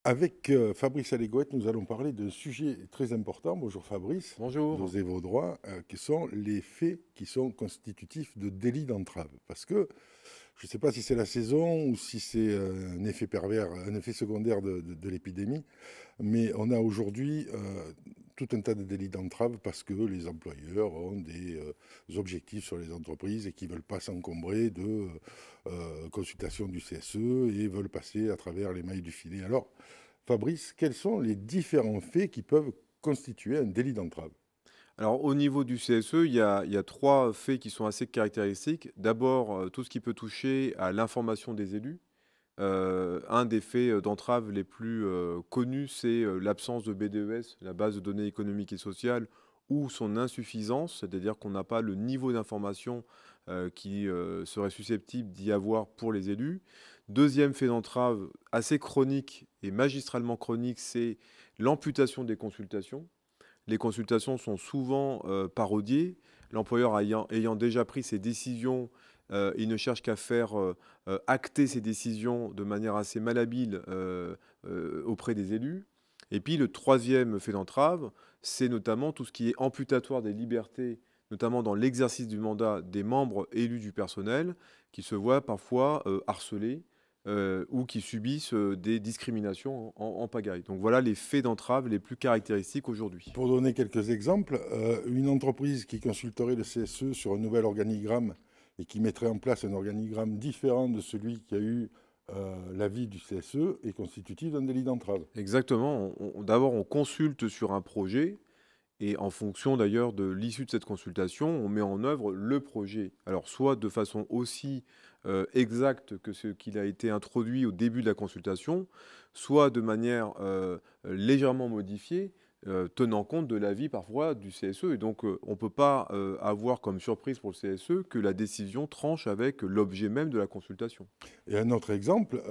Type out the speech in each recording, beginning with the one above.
Avec Fabrice Allégouette, nous allons parler d'un sujet très important. Bonjour Fabrice. Bonjour. D'oser vos droits, qui sont les faits qui sont constitutifs de délit d'entrave. Parce que je ne sais pas si c'est la saison ou si c'est un effet pervers, un effet secondaire de l'épidémie, mais on a aujourd'hui tout un tas de délits d'entrave parce que les employeurs ont des objectifs sur les entreprises et qui ne veulent pas s'encombrer de consultations du CSE et veulent passer à travers les mailles du filet. Alors, Fabrice, quels sont les différents faits qui peuvent constituer un délit d'entrave? Alors, au niveau du CSE, il y a trois faits qui sont assez caractéristiques. D'abord, tout ce qui peut toucher à l'information des élus. Un des faits d'entrave les plus connus, c'est l'absence de BDES, la base de données économiques et sociales, ou son insuffisance, c'est-à-dire qu'on n'a pas le niveau d'information qui serait susceptible d'y avoir pour les élus. Deuxième fait d'entrave assez chronique et magistralement chronique, c'est l'amputation des consultations. Les consultations sont souvent parodiées. L'employeur ayant déjà pris ses décisions, il ne cherche qu'à faire acter ses décisions de manière assez malhabile auprès des élus. Et puis le troisième fait d'entrave, c'est notamment tout ce qui est amputatoire des libertés, notamment dans l'exercice du mandat des membres élus du personnel, qui se voient parfois harcelés ou qui subissent des discriminations en pagaille. Donc voilà les faits d'entrave les plus caractéristiques aujourd'hui. Pour donner quelques exemples, une entreprise qui consulterait le CSE sur un nouvel organigramme et qui mettrait en place un organigramme différent de celui qui a eu l'avis du CSE est constitutive d'un délit d'entrave. Exactement. D'abord, on consulte sur un projet et en fonction d'ailleurs de l'issue de cette consultation, on met en œuvre le projet. Alors soit de façon aussi exacte que ce qu'il a été introduit au début de la consultation, soit de manière légèrement modifiée, tenant compte de l'avis parfois du CSE. Et donc on ne peut pas avoir comme surprise pour le CSE que la décision tranche avec l'objet même de la consultation. Et un autre exemple,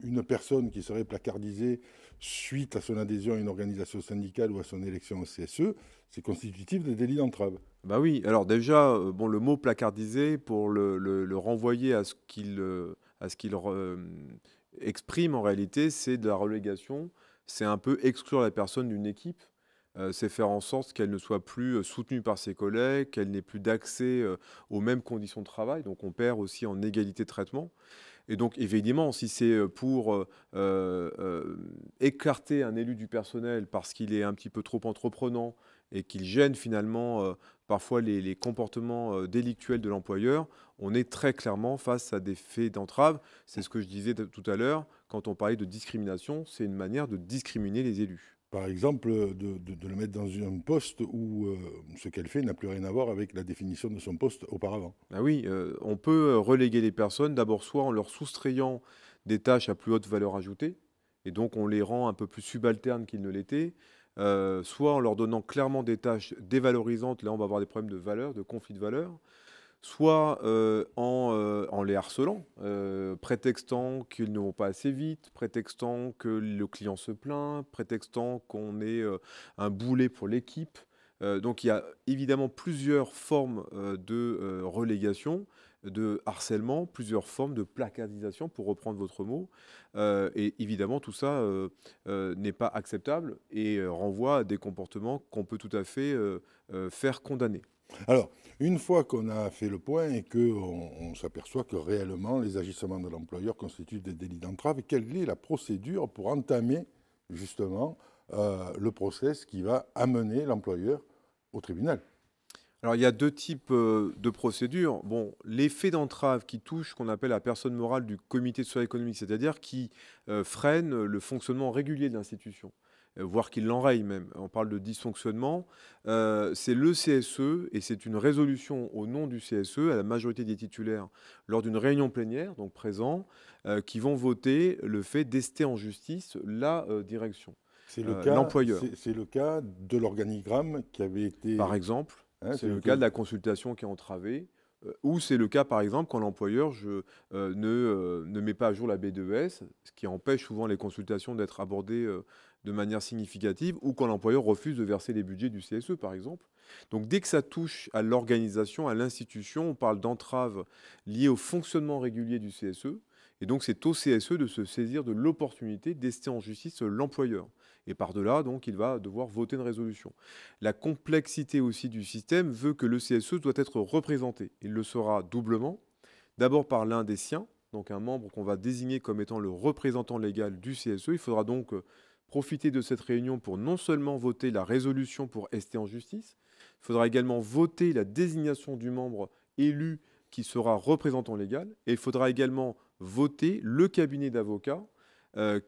une personne qui serait placardisée suite à son adhésion à une organisation syndicale ou à son élection au CSE, c'est constitutif de délit d'entrave. Bah oui, alors déjà, bon, le mot placardisé, pour le renvoyer à ce qu'il exprime en réalité, c'est de la relégation. C'est un peu exclure la personne d'une équipe. C'est faire en sorte qu'elle ne soit plus soutenue par ses collègues, qu'elle n'ait plus d'accès aux mêmes conditions de travail. Donc on perd aussi en égalité de traitement. Et donc, évidemment, si c'est pour écarter un élu du personnel parce qu'il est un petit peu trop entreprenant et qu'il gêne finalement parfois les comportements délictuels de l'employeur, on est très clairement face à des faits d'entrave. C'est ce que je disais tout à l'heure, quand on parlait de discrimination, c'est une manière de discriminer les élus. Par exemple, de le mettre dans un poste où ce qu'elle fait n'a plus rien à voir avec la définition de son poste auparavant. Ah oui, on peut reléguer les personnes d'abord soit en leur soustrayant des tâches à plus haute valeur ajoutée, et donc on les rend un peu plus subalternes qu'ils ne l'étaient, soit en leur donnant clairement des tâches dévalorisantes, là on va avoir des problèmes de valeur, de conflit de valeur, soit en les harcelant, prétextant qu'ils ne vont pas assez vite, prétextant que le client se plaint, prétextant qu'on est un boulet pour l'équipe. Donc il y a évidemment plusieurs formes de relégation, de harcèlement, plusieurs formes de placardisation, pour reprendre votre mot. Et évidemment, tout ça n'est pas acceptable et renvoie à des comportements qu'on peut tout à fait faire condamner. Alors, une fois qu'on a fait le point et qu'on s'aperçoit que réellement les agissements de l'employeur constituent des délits d'entrave, quelle est la procédure pour entamer justement le process qui va amener l'employeur au tribunal? Alors, il y a deux types de procédures. Bon, les faits d'entrave qui touchent ce qu'on appelle la personne morale du comité social économique, c'est-à-dire qui freinent le fonctionnement régulier de l'institution, voire qui l'enrayent même. On parle de dysfonctionnement. C'est le CSE et c'est une résolution au nom du CSE à la majorité des titulaires lors d'une réunion plénière, donc présent, qui vont voter le fait d'ester en justice la direction, l'employeur. C'est le cas de l'organigramme qui avait été, Par exemple, hein, c'est le cas de la consultation qui est entravée, ou c'est le cas, par exemple, quand l'employeur ne met pas à jour la B2S, ce qui empêche souvent les consultations d'être abordées de manière significative, ou quand l'employeur refuse de verser les budgets du CSE, par exemple. Donc dès que ça touche à l'organisation, à l'institution, on parle d'entrave liée au fonctionnement régulier du CSE. Et donc, c'est au CSE de se saisir de l'opportunité d'ester en justice l'employeur. Et par-delà, donc, il va devoir voter une résolution. La complexité aussi du système veut que le CSE doit être représenté. Il le sera doublement. D'abord par l'un des siens, donc un membre qu'on va désigner comme étant le représentant légal du CSE. Il faudra donc profiter de cette réunion pour non seulement voter la résolution pour ester en justice, il faudra également voter la désignation du membre élu qui sera représentant légal, et il faudra également voter le cabinet d'avocats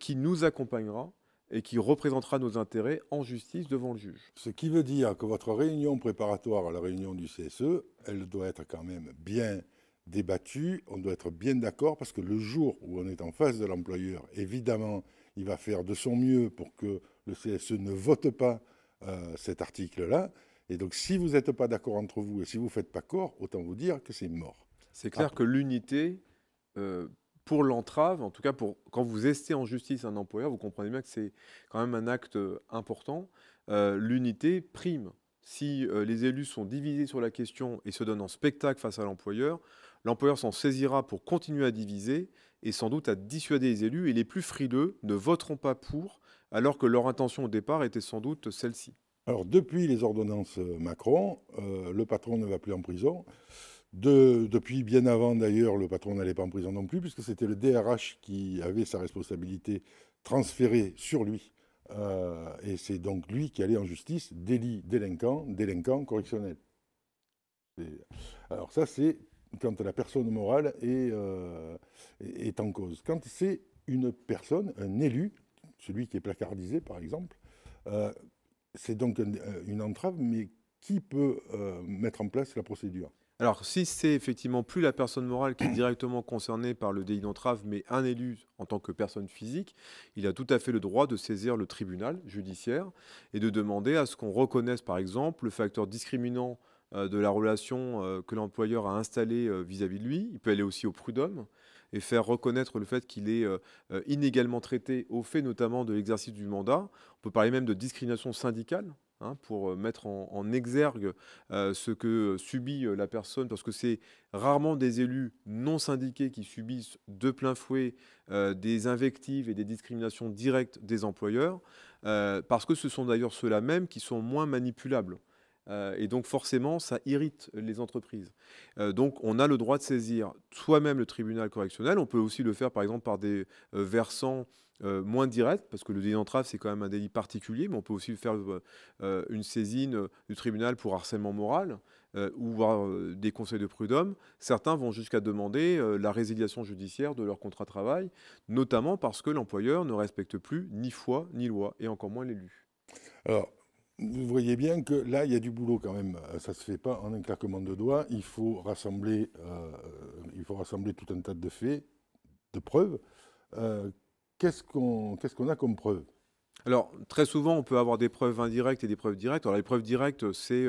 qui nous accompagnera et qui représentera nos intérêts en justice devant le juge. Ce qui veut dire que votre réunion préparatoire à la réunion du CSE, elle doit être quand même bien débattue, on doit être bien d'accord, parce que le jour où on est en face de l'employeur, évidemment, il va faire de son mieux pour que le CSE ne vote pas cet article-là. Et donc, si vous n'êtes pas d'accord entre vous et si vous ne faites pas corps, autant vous dire que c'est mort. C'est clair que l'unité, pour l'entrave, en tout cas quand vous estez en justice un employeur, vous comprenez bien que c'est quand même un acte important. L'unité prime. Si les élus sont divisés sur la question et se donnent en spectacle face à l'employeur s'en saisira pour continuer à diviser et sans doute à dissuader les élus. Et les plus frileux ne voteront pas pour, alors que leur intention au départ était sans doute celle-ci. Alors, depuis les ordonnances Macron, le patron ne va plus en prison. Depuis bien avant, d'ailleurs, le patron n'allait pas en prison non plus, puisque c'était le DRH qui avait sa responsabilité transférée sur lui. Et c'est donc lui qui allait en justice, délinquant correctionnel. Alors ça, c'est quand la personne morale est en cause. Quand c'est une personne, un élu, celui qui est placardisé par exemple, c'est donc une entrave, mais qui peut mettre en place la procédure? Alors, si c'est effectivement plus la personne morale qui est directement concernée par le délit d'entrave, mais un élu en tant que personne physique, il a tout à fait le droit de saisir le tribunal judiciaire et de demander à ce qu'on reconnaisse, par exemple, le facteur discriminant de la relation que l'employeur a installée vis-à-vis de lui. Il peut aller aussi au prud'homme et faire reconnaître le fait qu'il est inégalement traité au fait notamment de l'exercice du mandat. On peut parler même de discrimination syndicale, pour mettre en exergue ce que subit la personne, parce que c'est rarement des élus non syndiqués qui subissent de plein fouet des invectives et des discriminations directes des employeurs, parce que ce sont d'ailleurs ceux-là même qui sont moins manipulables. Et donc forcément, ça irrite les entreprises. Donc on a le droit de saisir soi-même le tribunal correctionnel. On peut aussi le faire par exemple par des versants moins directs, parce que le délit d'entrave, c'est quand même un délit particulier, mais on peut aussi faire une saisine du tribunal pour harcèlement moral ou voir des conseils de prud'homme. Certains vont jusqu'à demander la résiliation judiciaire de leur contrat de travail, notamment parce que l'employeur ne respecte plus ni foi ni loi, et encore moins l'élu. Alors, vous voyez bien que là, il y a du boulot quand même. Ça ne se fait pas en un claquement de doigts. Il faut rassembler tout un tas de faits, de preuves. Qu'est-ce qu'on a comme preuves? Alors, très souvent, on peut avoir des preuves indirectes et des preuves directes. Alors, les preuves directes, c'est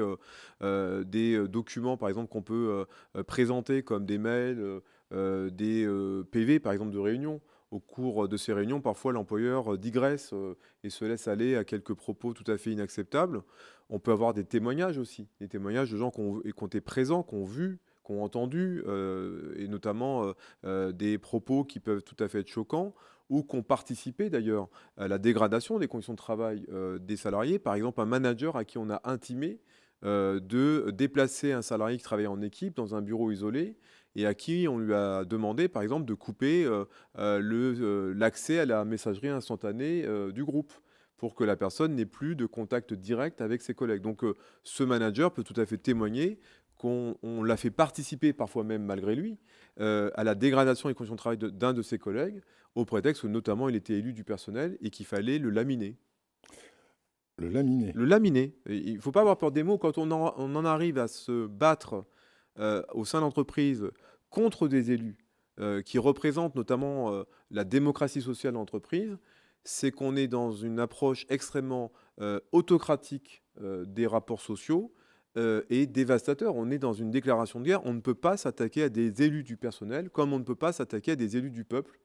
des documents, par exemple, qu'on peut présenter comme des mails, des PV, par exemple, de réunion. Au cours de ces réunions, parfois, l'employeur digresse et se laisse aller à quelques propos tout à fait inacceptables. On peut avoir des témoignages aussi, des témoignages de gens qui ont été présents, qui ont vu, qui ont entendu, et notamment des propos qui peuvent tout à fait être choquants, ou qui ont participé d'ailleurs à la dégradation des conditions de travail des salariés. Par exemple, un manager à qui on a intimé de déplacer un salarié qui travaillait en équipe dans un bureau isolé et à qui on lui a demandé, par exemple, de couper l'accès à la messagerie instantanée du groupe pour que la personne n'ait plus de contact direct avec ses collègues. Donc ce manager peut tout à fait témoigner qu'on l'a fait participer, parfois même malgré lui, à la dégradation des conditions de travail d'un de ses collègues, au prétexte que notamment il était élu du personnel et qu'il fallait le laminer. Le laminer. Le laminer. Et il ne faut pas avoir peur des mots. Quand on en arrive à se battre au sein de l'entreprise contre des élus qui représentent notamment la démocratie sociale de l'entreprise, c'est qu'on est dans une approche extrêmement autocratique des rapports sociaux et dévastateur. On est dans une déclaration de guerre. On ne peut pas s'attaquer à des élus du personnel comme on ne peut pas s'attaquer à des élus du peuple,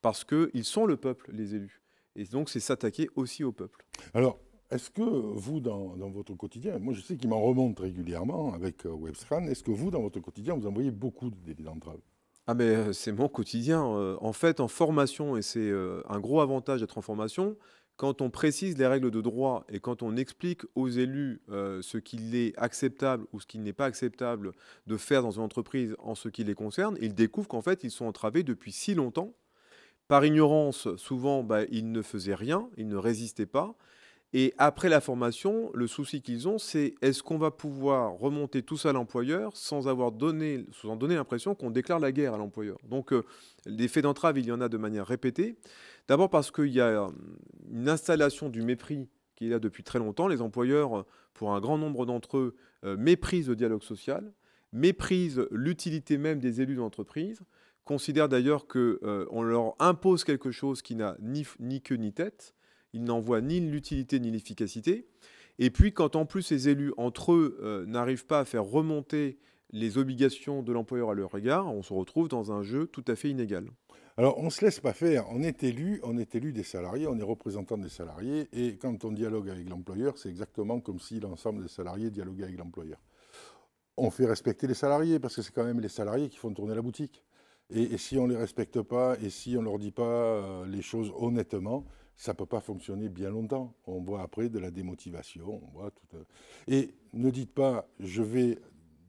parce qu'ils sont le peuple, les élus. Et donc, c'est s'attaquer aussi au peuple. Alors, est-ce que vous, dans votre quotidien, moi je sais qu'il m'en remonte régulièrement avec Webscan, est-ce que vous, dans votre quotidien, vous envoyez beaucoup de délits d'entrave? Ah mais, c'est mon quotidien, en fait, en formation et c'est, un gros avantage d'être en formation, quand on précise les règles de droit et quand on explique aux élus, ce qu'il est acceptable ou ce qu'il n'est pas acceptable de faire dans une entreprise en ce qui les concerne, ils découvrent qu'en fait, ils sont entravés depuis si longtemps. Par ignorance, souvent, bah, ils ne faisaient rien, ils ne résistaient pas et après la formation, le souci qu'ils ont, c'est est-ce qu'on va pouvoir remonter tout ça à l'employeur sans en donner l'impression qu'on déclare la guerre à l'employeur? Donc, les faits d'entrave, il y en a de manière répétée. D'abord parce qu'il y a, une installation du mépris qui est là depuis très longtemps. Les employeurs, pour un grand nombre d'entre eux, méprisent le dialogue social, méprisent l'utilité même des élus de l'entreprise, considèrent d'ailleurs que, on leur impose quelque chose qui n'a ni queue ni tête. Ils n'en voient ni l'utilité ni l'efficacité. Et puis, quand en plus ces élus, entre eux, n'arrivent pas à faire remonter les obligations de l'employeur à leur égard, on se retrouve dans un jeu tout à fait inégal. Alors, on ne se laisse pas faire. On est élu des salariés, on est représentant des salariés, et quand on dialogue avec l'employeur, c'est exactement comme si l'ensemble des salariés dialoguaient avec l'employeur. On fait respecter les salariés, parce que c'est quand même les salariés qui font tourner la boutique. Et si on ne les respecte pas, et si on ne leur dit pas les choses honnêtement, ça ne peut pas fonctionner bien longtemps. On voit après de la démotivation, on voit tout. Et ne dites pas, je vais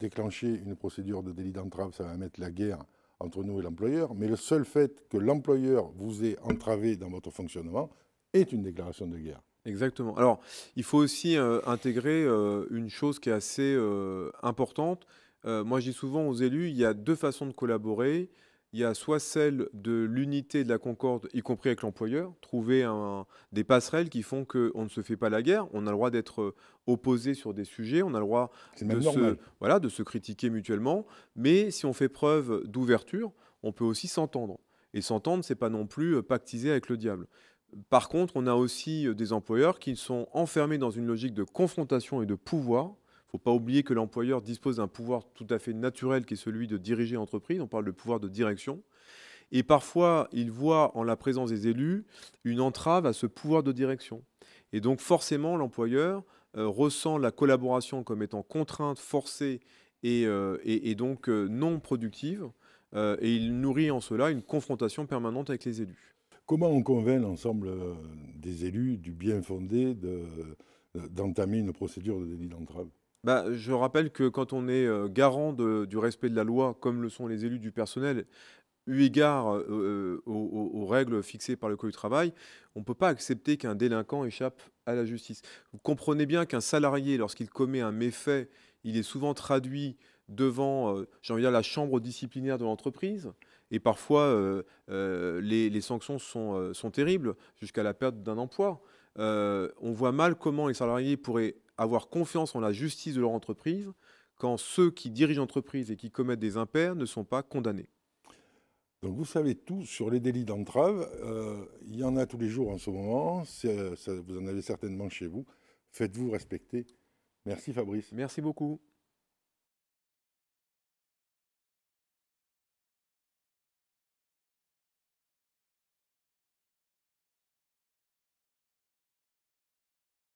déclencher une procédure de délit d'entrave, ça va mettre la guerre entre nous et l'employeur, mais le seul fait que l'employeur vous ait entravé dans votre fonctionnement est une déclaration de guerre. Exactement. Alors, il faut aussi intégrer une chose qui est assez importante. Moi, je dis souvent aux élus, il y a deux façons de collaborer. Il y a soit celle de l'unité et de la concorde, y compris avec l'employeur, trouver des passerelles qui font qu'on ne se fait pas la guerre. On a le droit d'être opposés sur des sujets, on a le droit C'est même normal. voilà, de se critiquer mutuellement. Mais si on fait preuve d'ouverture, on peut aussi s'entendre. Et s'entendre, c'est pas non plus pactiser avec le diable. Par contre, on a aussi des employeurs qui sont enfermés dans une logique de confrontation et de pouvoir. Il ne faut pas oublier que l'employeur dispose d'un pouvoir tout à fait naturel qui est celui de diriger l'entreprise. On parle de pouvoir de direction. Et parfois, il voit en la présence des élus une entrave à ce pouvoir de direction. Et donc forcément, l'employeur ressent la collaboration comme étant contrainte, forcée et donc non productive. Et il nourrit en cela une confrontation permanente avec les élus. Comment on convainc l'ensemble des élus du bien fondé d'entamer une procédure de délit d'entrave? Bah, je rappelle que quand on est garant du respect de la loi, comme le sont les élus du personnel, eu égard aux règles fixées par le Code du travail, on ne peut pas accepter qu'un délinquant échappe à la justice. Vous comprenez bien qu'un salarié, lorsqu'il commet un méfait, il est souvent traduit devant, j'ai envie de dire, la chambre disciplinaire de l'entreprise. Et parfois, les sanctions sont terribles, jusqu'à la perte d'un emploi. On voit mal comment les salariés pourraient avoir confiance en la justice de leur entreprise quand ceux qui dirigent l'entreprise et qui commettent des impairs ne sont pas condamnés. Donc vous savez tout sur les délits d'entrave. Il y en a tous les jours en ce moment. Vous en avez certainement chez vous. Faites-vous respecter. Merci Fabrice. Merci beaucoup.